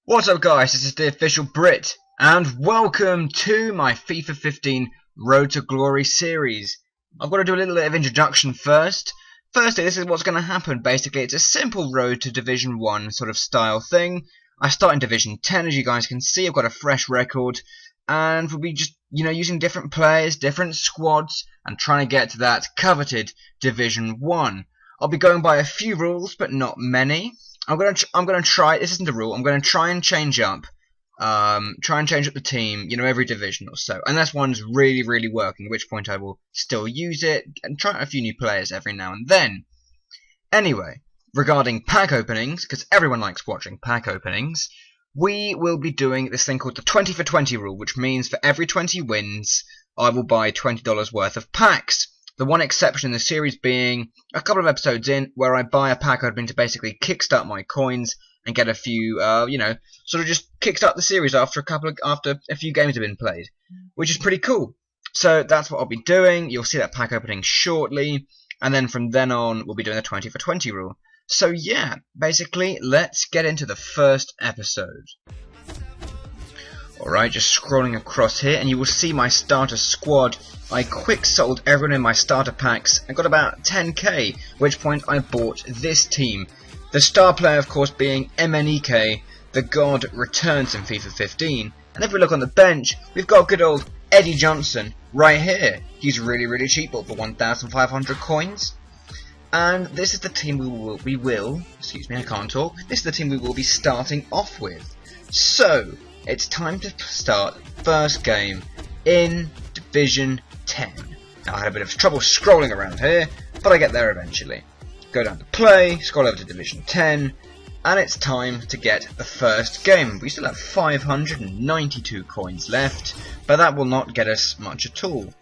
What's up guys, this is TheOfficialBrit and welcome to my FIFA 15 Road to Glory series. I've got to do a little bit of introduction first. Firstly, this is what's going to happen. Basically, it's a simple Road to Division 1 sort of style thing. I start in Division 10, as you guys can see. I've got a fresh record and we'll be just, using different players, different squads and trying to get to that coveted Division 1. I'll be going by a few rules, but not many. I'm gonna try. This isn't a rule. I'm gonna try and change up the team. Every division or so, unless one's really working. At which point I will still use it and try out a few new players every now and then. Anyway, regarding pack openings, because everyone likes watching pack openings, we will be doing this thing called the 20 for 20 rule, which means for every 20 wins, I will buy $20 worth of packs. The one exception in the series being a couple of episodes in where I buy a pack opening to basically kickstart my coins and get a few, sort of just kickstart the series after a few games have been played, which is pretty cool. So that's what I'll be doing. You'll see that pack opening shortly, and then from then on we'll be doing the 20 for 20 rule. So yeah, basically let's get into the first episode. Alright, just scrolling across here, and you will see my starter squad. I quick sold everyone in my starter packs and got about 10k, at which point I bought this team. The star player, of course, being MNEK, the god returns in FIFA 15. And if we look on the bench, we've got good old Eddie Johnson right here. He's really cheap, bought for 1,500 coins. And this is the team we will, excuse me, I can't talk. This is the team we will be starting off with. So, it's time to start first game in Division 10. Now I had a bit of trouble scrolling around here, but I get there eventually. Go down to play, scroll over to Division 10, and it's time to get the first game. We still have 592 coins left, but that will not get us much at all.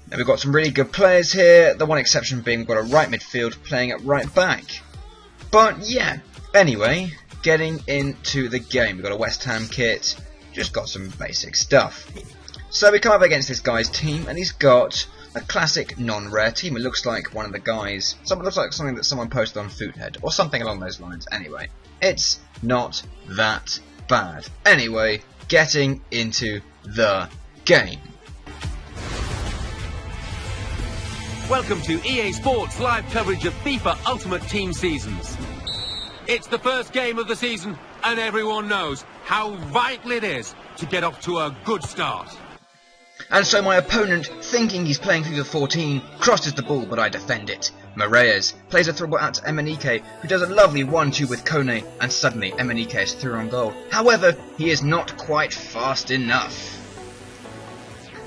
Now we've got some really good players here, the one exception being we've got a right midfield playing at right back. But yeah, anyway, getting into the game. We've got a West Ham kit, just got some basic stuff. So we come up against this guy's team, and he's got a classic non-rare team. It looks like one of the guys, looks like something that someone posted on Foothead, or something along those lines. Anyway, it's not that bad. Anyway, getting into the game. Welcome to EA Sports live coverage of FIFA Ultimate Team Seasons. It's the first game of the season, and everyone knows how vital it is to get off to a good start. And so my opponent, thinking he's playing FIFA 14, crosses the ball, but I defend it. Moraes plays a throw ball out to MNEK, who does a lovely 1-2 with Kone, and suddenly MNEK is through on goal. However, he is not quite fast enough.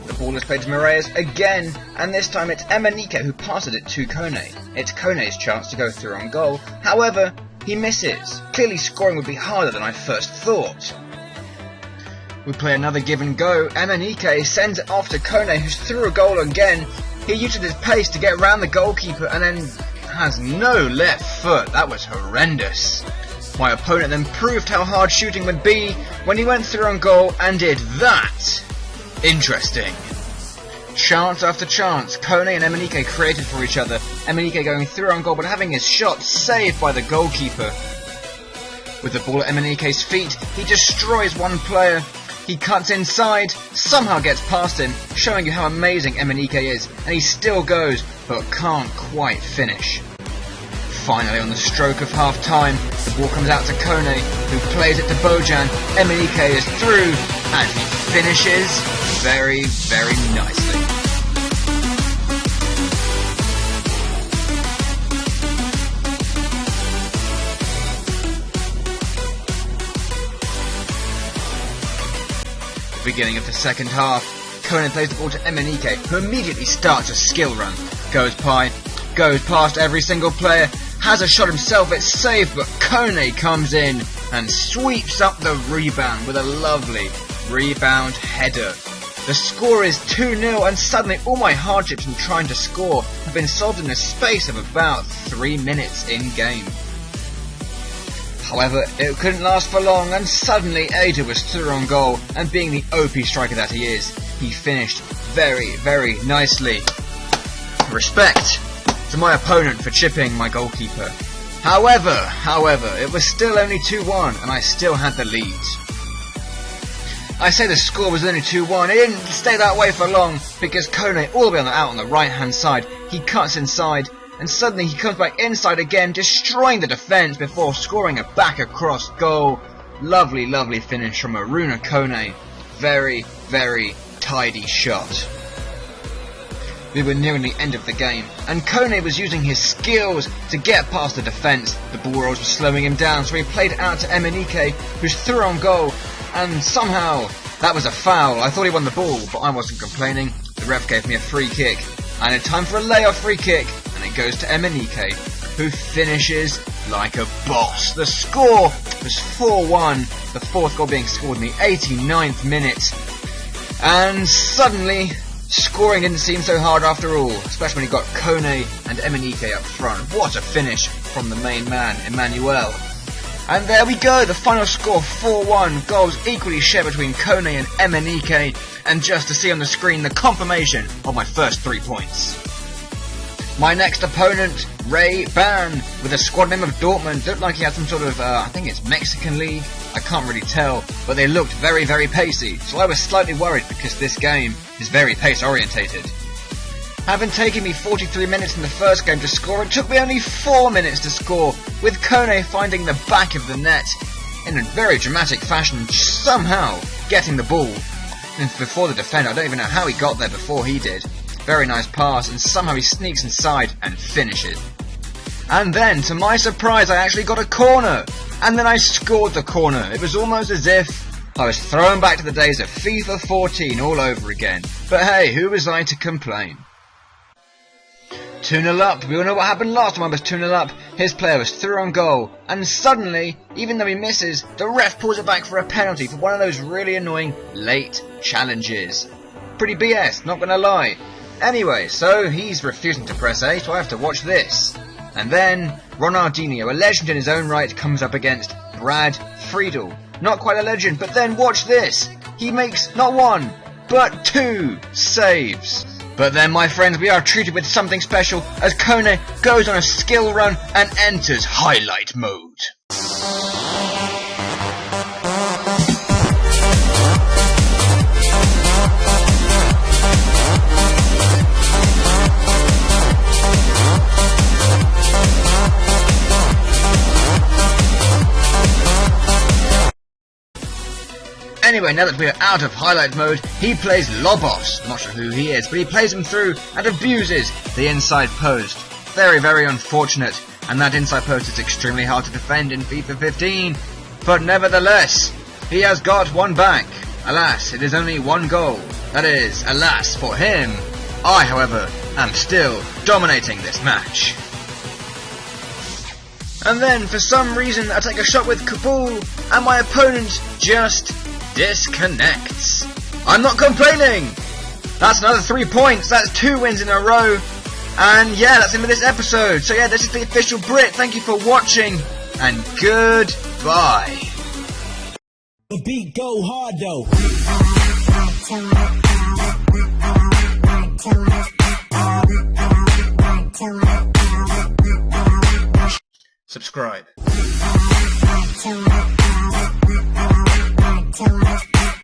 The ball is played to Moraes again, and this time it's MNEK who passes it to Kone. It's Kone's chance to go through on goal. However, he misses. Clearly scoring would be harder than I first thought. We play another give and go. MNEK sends it off to Kone, who's through a goal again. He uses his pace to get around the goalkeeper and then has no left foot. That was horrendous. My opponent then proved how hard shooting would be when he went through on goal and did that. Interesting. Chance after chance, Kone and MNEK created for each other. MNEK going through on goal but having his shot saved by the goalkeeper. With the ball at MNEK's feet, he destroys one player. He cuts inside, somehow gets past him, showing you how amazing MNEK is, and he still goes, but can't quite finish. Finally, on the stroke of half time, the ball comes out to Kone, who plays it to Bojan. MNEK is through, and he finishes very nicely. Beginning of the second half, Kone plays the ball to MNEK, who immediately starts a skill run. Goes past every single player, has a shot himself, it's saved, but Kone comes in and sweeps up the rebound with a lovely rebound header. The score is 2-0, and suddenly all my hardships in trying to score have been solved in the space of about 3 minutes in game. However, it couldn't last for long, and suddenly Ada was through on goal, and being the OP striker that he is, he finished very nicely. Respect to my opponent for chipping my goalkeeper. However, it was still only 2-1 and I still had the lead. I say the score was only 2-1, it didn't stay that way for long because Kone, all the way out on the right hand side, he cuts inside and suddenly he comes back inside again, destroying the defence before scoring a back across goal. Lovely, lovely finish from Aruna Kone. Very, very tidy shot. We were nearing the end of the game, and Kone was using his skills to get past the defence. The ball rolls were slowing him down, so he played it out to Emenike, who's through on goal, and somehow that was a foul. I thought he won the ball, but I wasn't complaining. The ref gave me a free kick, and it's time for a layoff free kick, and it goes to Emenike, who finishes like a boss. The score was 4-1, the fourth goal being scored in the 89th minute, and suddenly scoring didn't seem so hard after all, especially when he got Kone and Emenike up front. What a finish from the main man, Emmanuel. And there we go, the final score 4-1, goals equally shared between Kone and Emenike, and just to see on the screen the confirmation of my first 3 points. My next opponent, Ray Ban, with a squad name of Dortmund, looked like he had some sort of, I think it's Mexican league, I can't really tell, but they looked very, very pacey, so I was slightly worried because this game is very pace orientated. Having taken me 43 minutes in the first game to score, it took me only 4 minutes to score, with Kone finding the back of the net in a very dramatic fashion, somehow getting the ball before the defender. I don't even know how he got there before he did. Very nice pass, and somehow he sneaks inside and finishes. And then, to my surprise, I actually got a corner, and then I scored the corner. It was almost as if I was thrown back to the days of FIFA 14 all over again. But hey, who was I to complain? 2-0 up. We all know what happened last time I was 2-0 up. His player was through on goal, and suddenly, even though he misses, the ref pulls it back for a penalty for one of those really annoying late challenges. Pretty BS, not gonna lie. Anyway, so he's refusing to press A, so I have to watch this. And then, Ronaldinho, a legend in his own right, comes up against Brad Friedel. Not quite a legend, but then watch this. He makes not 1, but 2 saves. But then, my friends, we are treated with something special as Kone goes on a skill run and enters highlight mode. Anyway, now that we are out of highlight mode, he plays Lobos. I'm not sure who he is, but he plays him through and abuses the inside post. Very, very unfortunate, and that inside post is extremely hard to defend in FIFA 15. But nevertheless, he has got one back. Alas, it is only 1 goal. That is, alas for him. I, however, am still dominating this match. And then, for some reason, I take a shot with Kabul, and my opponent just disconnects. I'm not complaining! That's another 3 points, that's 2 wins in a row, and yeah, that's the end of this episode. So yeah, this is the official Brit, thank you for watching, and goodbye. The beat go hard though. Subscribe.